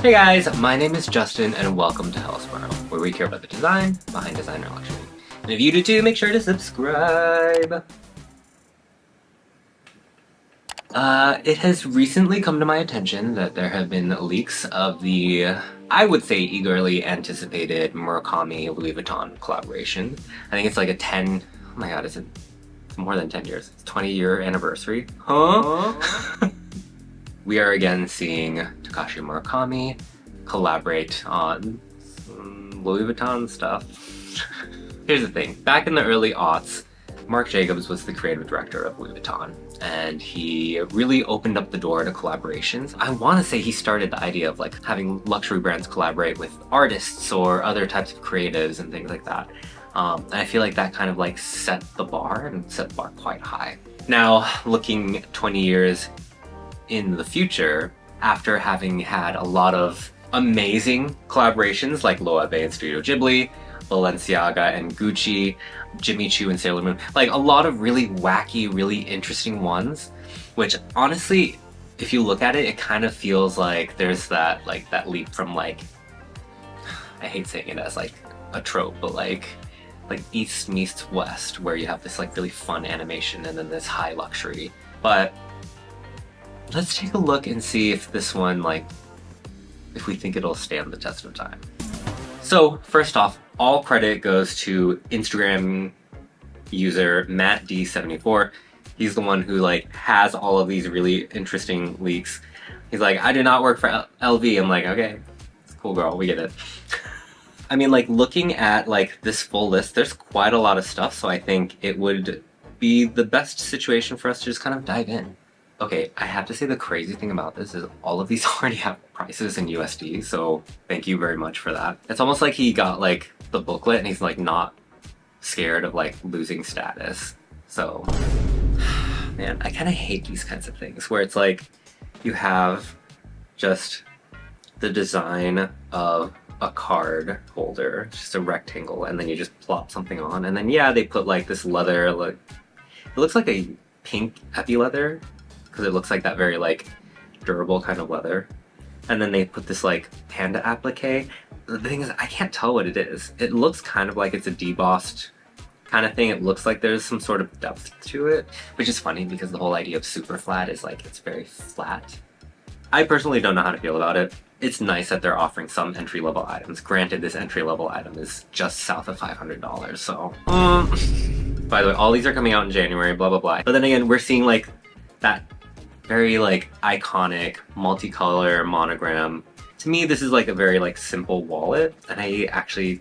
Hey guys, my name is Justin and welcome to Hellsparrow, where we care about the design behind designer luxury. And if you do too, make sure to subscribe. It has recently come to my attention that there have been leaks of the, I would say, eagerly anticipated Murakami Louis Vuitton collaboration. I think it's like oh my god, it's more than 10 years. It's 20-year anniversary. Huh? We are again seeing Takashi Murakami collaborate on some Louis Vuitton stuff. Here's the thing, back in the early aughts, Marc Jacobs was the creative director of Louis Vuitton, and he really opened up the door to collaborations. I want to say he started the idea of like having luxury brands collaborate with artists or other types of creatives and things like that. And I feel like that kind of like set the bar and set the bar quite high. Now, looking 20 years in the future, after having had a lot of amazing collaborations like Loewe and Studio Ghibli, Balenciaga and Gucci, Jimmy Choo and Sailor Moon, like a lot of really wacky, really interesting ones, which honestly, if you look at it, it kind of feels like there's that leap from like, I hate saying it as like a trope, but like East meets West, where you have this like really fun animation and then this high luxury. But let's take a look and see if this one, if we think it'll stand the test of time. So first off, all credit goes to Instagram user MattD74. He's the one who has all of these really interesting leaks. He's like, I do not work for LV. I'm like, okay, it's cool, girl, we get it. I mean, looking at this full list, there's quite a lot of stuff, so I think it would be the best situation for us to just kind of dive in. Okay, I have to say the crazy thing about this is all of these already have prices in USD, so thank you very much for that. It's almost like he got the booklet and he's not scared of losing status. So, man, I kind of hate these kinds of things where it's you have just the design of a card holder, just a rectangle, and then you just plop something on, and then yeah, they put this leather, it looks like a pink epi leather, because it looks like that very durable kind of leather. And then they put this panda applique. The thing is, I can't tell what it is. It looks kind of like it's a debossed kind of thing. It looks like there's some sort of depth to it, which is funny because the whole idea of super flat is it's very flat. I personally don't know how to feel about it. It's nice that they're offering some entry-level items. Granted, this entry-level item is just south of $500, so... By the way, all these are coming out in January, blah, blah, blah. But then again, we're seeing that very iconic multicolor monogram. To me, this is a very simple wallet, and I actually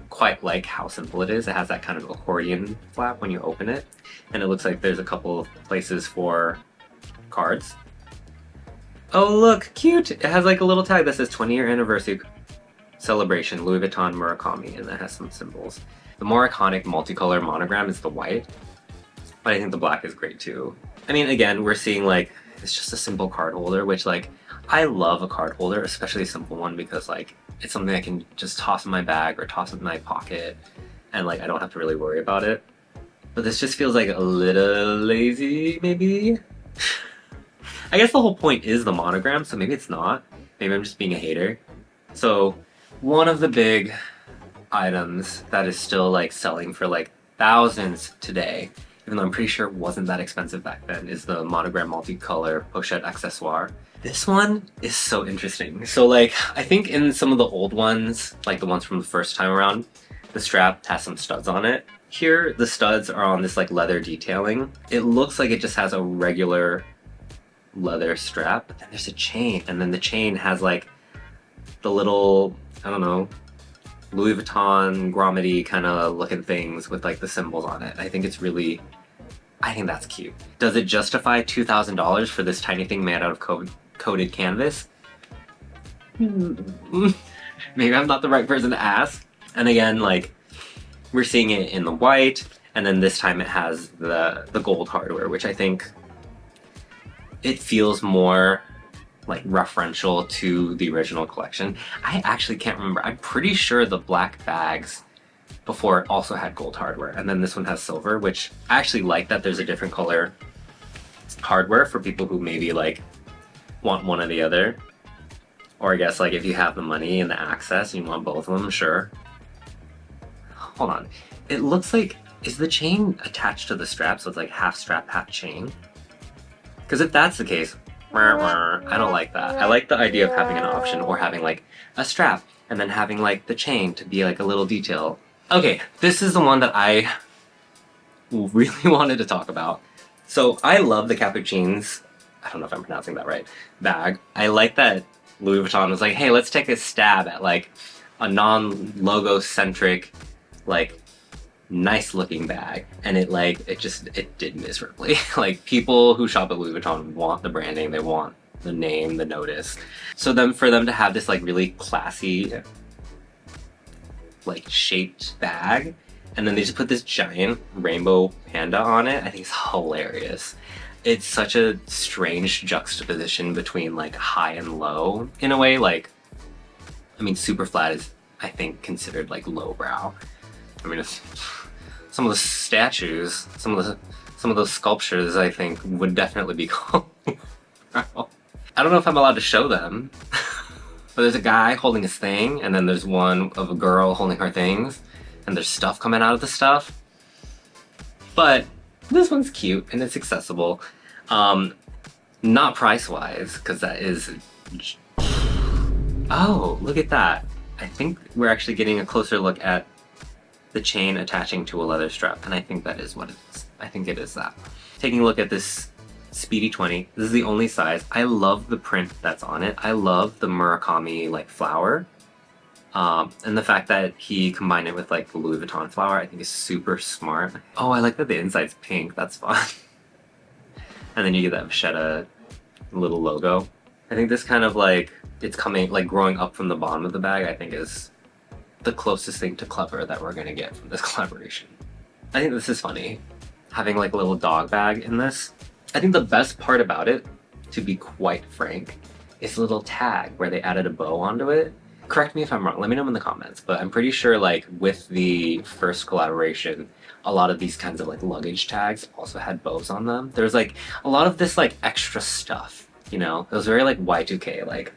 quite like how simple it is. It has that kind of accordion flap when you open it, and it looks like there's a couple of places for cards. Oh look, cute! It has a little tag that says 20-year anniversary celebration, Louis Vuitton Murakami, and that has some symbols. The more iconic multicolor monogram is the white, but I think the black is great too. I mean, again, we're seeing it's just a simple card holder, which I love a card holder, especially a simple one, because it's something I can just toss in my bag or toss in my pocket, and I don't have to really worry about it. But this just feels a little lazy, maybe? I guess the whole point is the monogram, so maybe it's not. Maybe I'm just being a hater. So one of the big items that is still selling for thousands today, even though I'm pretty sure it wasn't that expensive back then, is the monogram multicolor pochette accessoire. This one is so interesting. So I think in some of the old ones, the ones from the first time around, the strap has some studs on it. Here, the studs are on this leather detailing. It looks like it just has a regular leather strap, but then there's a chain, and then the chain has the little, I don't know, Louis Vuitton grommet kind of looking things with the symbols on it. I think that's cute. Does it justify $2,000 for this tiny thing made out of coated canvas? Maybe I'm not the right person to ask. And again, we're seeing it in the white, and then this time it has the gold hardware, which I think it feels more referential to the original collection. I actually can't remember. I'm pretty sure the black bags before it also had gold hardware, and then this one has silver, which I actually like that there's a different color hardware for people who maybe want one or the other. Or I guess like if you have the money and the access and you want both of them, sure. Hold on. It looks like, is the chain attached to the strap so it's like half strap, half chain? Because if that's the case, I don't like that. I like the idea of having an option or having like a strap and then having like the chain to be like a little detail. Okay, this is the one that I really wanted to talk about. So I love the Capuchins, I don't know if I'm pronouncing that right, bag. I like that Louis Vuitton was like, hey, let's take a stab at like a non-logo centric, like nice looking bag. And it did miserably. Like people who shop at Louis Vuitton want the branding, they want the name, the notice. So then for them to have this like really classy, like shaped bag, and then they just put this giant rainbow panda on it, I think it's hilarious. It's such a strange juxtaposition between like high and low in a way. Like, I mean, super flat is, I think, considered like lowbrow. I mean, some of the statues, some of those sculptures, I think, would definitely be called lowbrow. I don't know if I'm allowed to show them, but there's a guy holding his thing, and then there's one of a girl holding her things, and there's stuff coming out of the stuff. But this one's cute and it's accessible. Not price-wise, because that is... Oh, look at that. I think we're actually getting a closer look at the chain attaching to a leather strap, and I think that is what it is. I think it is that. Taking a look at this Speedy 20, this is the only size. I love the print that's on it. I love the Murakami like flower. And the fact that he combined it with like the Louis Vuitton flower, I think is super smart. Oh, I like that the inside's pink. That's fun. And then you get that Vachetta little logo. I think this kind of like, it's coming, like growing up from the bottom of the bag, I think is the closest thing to clever that we're gonna get from this collaboration. I think this is funny. Having like a little dog bag in this. I think the best part about it, to be quite frank, is a little tag where they added a bow onto it. Correct me if I'm wrong, let me know in the comments, but I'm pretty sure like with the first collaboration, a lot of these kinds of like luggage tags also had bows on them. There's like a lot of this like extra stuff, you know? It was very like Y2K, like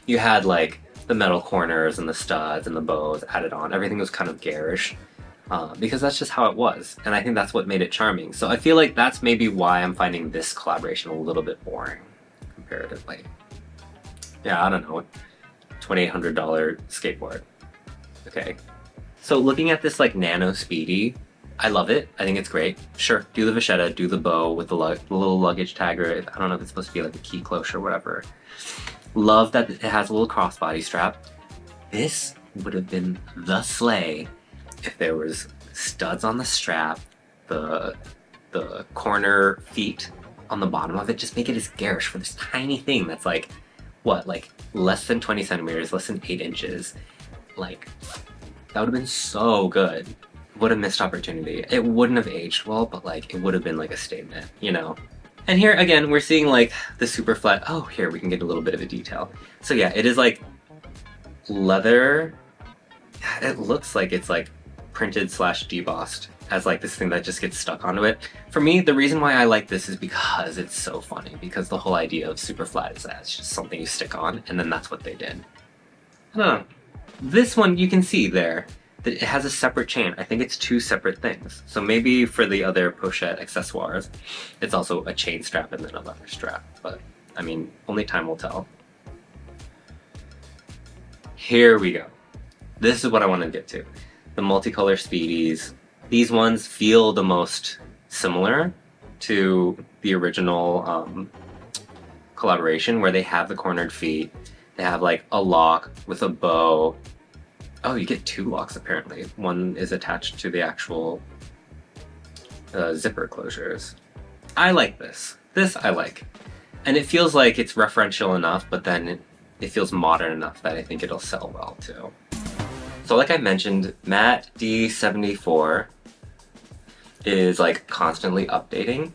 you had like the metal corners and the studs and the bows added on. Everything was kind of garish because that's just how it was. And I think that's what made it charming. So I feel like that's maybe why I'm finding this collaboration a little bit boring comparatively. Yeah, I don't know. $2,800 skateboard. Okay. So looking at this like Nano Speedy, I love it. I think it's great. Sure, do the Vachetta, do the bow with the little luggage tagger. I don't know if it's supposed to be like a key cloche or whatever. Love that it has a little crossbody strap. This would have been the sleigh if there was studs on the strap, the corner feet on the bottom of it. Just make it as garish for this tiny thing that's like, what, like less than 20 centimeters, less than 8 inches. Like, that would have been so good. What a missed opportunity. It wouldn't have aged well, but like, it would have been like a statement, you know? And here, again, we're seeing like the super flat, oh, here, we can get a little bit of a detail. So yeah, it is like leather. It looks like it's like printed / debossed as like this thing that just gets stuck onto it. For me, the reason why I like this is because it's so funny, because the whole idea of super flat is that it's just something you stick on, and then that's what they did. I don't know. This one, you can see there that it has a separate chain. I think it's 2 separate things. So maybe for the other pochette accessoires, it's also a chain strap and then a leather strap. But I mean, only time will tell. Here we go. This is what I want to get to. The multicolor Speedies. These ones feel the most similar to the original collaboration, where they have the cornered feet. They have like a lock with a bow. Oh, you get 2 locks apparently. One is attached to the actual zipper closures. I like this. This I like. And it feels like it's referential enough, but then it feels modern enough that I think it'll sell well too. So like I mentioned, Matt D74 is like constantly updating.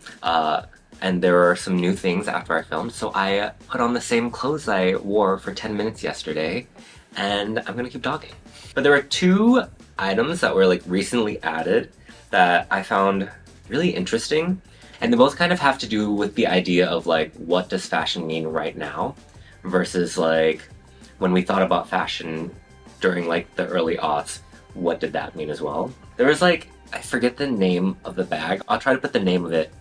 And there are some new things after I filmed, so I put on the same clothes I wore for 10 minutes yesterday, and I'm gonna keep dogging. But there are 2 items that were like recently added that I found really interesting, and they both kind of have to do with the idea of like, what does fashion mean right now versus like when we thought about fashion during like the early aughts, what did that mean as well? There was like, I forget the name of the bag. I'll try to put the name of it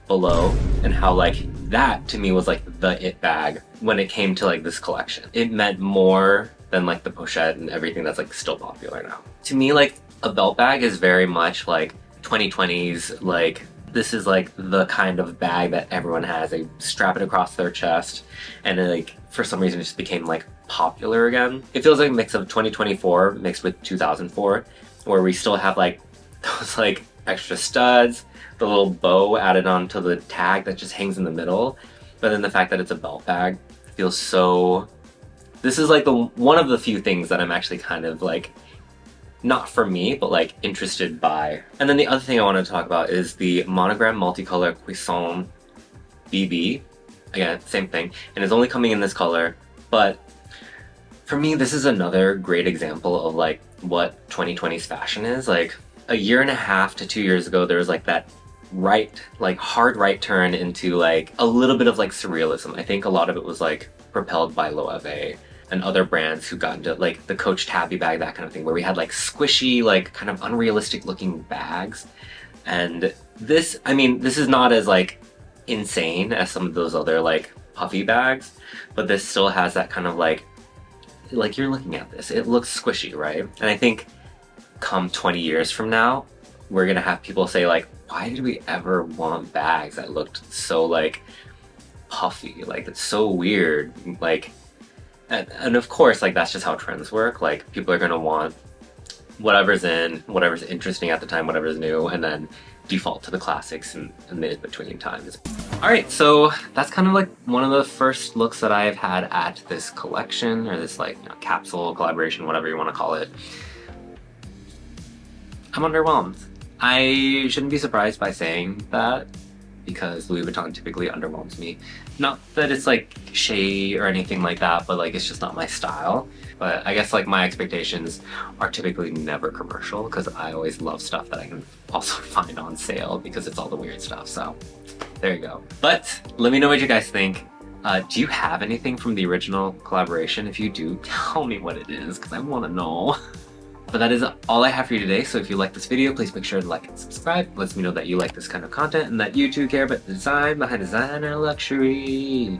below, and how like that to me was like the it bag when it came to like this collection. It meant more than like the pochette and everything that's like still popular now. To me, like a belt bag is very much like 2020s, like this is like the kind of bag that everyone has. They strap it across their chest, and then, like for some reason it just became like popular again. It feels like a mix of 2024 mixed with 2004, where we still have like those like extra studs, the little bow added onto the tag that just hangs in the middle, but then the fact that it's a belt bag feels so... This is like the one of the few things that I'm actually kind of like, not for me, but like interested by. And then the other thing I want to talk about is the monogram multicolor Cuisson BB. Again, same thing, and it's only coming in this color, but for me this is another great example of like what 2020's fashion is. Like a year and a half to 2 years ago, there was like that hard right turn into like a little bit of like surrealism. I think a lot of it was like propelled by Loewe and other brands who got into like the Coach Tabby bag, that kind of thing, where we had like squishy, like kind of unrealistic looking bags. And this, I mean, this is not as like insane as some of those other like puffy bags, but this still has that kind of like you're looking at this, it looks squishy, right? And I think come 20 years from now, we're gonna have people say like, why did we ever want bags that looked so like puffy? Like it's so weird. Like, and of course, like that's just how trends work. Like people are gonna want whatever's in, whatever's interesting at the time, whatever's new, and then default to the classics and the in-between times. Alright, so that's kind of like one of the first looks that I've had at this collection, or this like, you know, capsule collaboration, whatever you want to call it. I'm underwhelmed. I shouldn't be surprised by saying that, because Louis Vuitton typically underwhelms me. Not that it's like shady or anything like that, but like it's just not my style. But I guess like my expectations are typically never commercial, because I always love stuff that I can also find on sale, because it's all the weird stuff. So there you go. But let me know what you guys think. Do you have anything from the original collaboration? If you do, tell me what it is, because I want to know. But that is all I have for you today, so if you like this video, please make sure to like and subscribe. It lets me know that you like this kind of content and that you too care about the design behind designer luxury.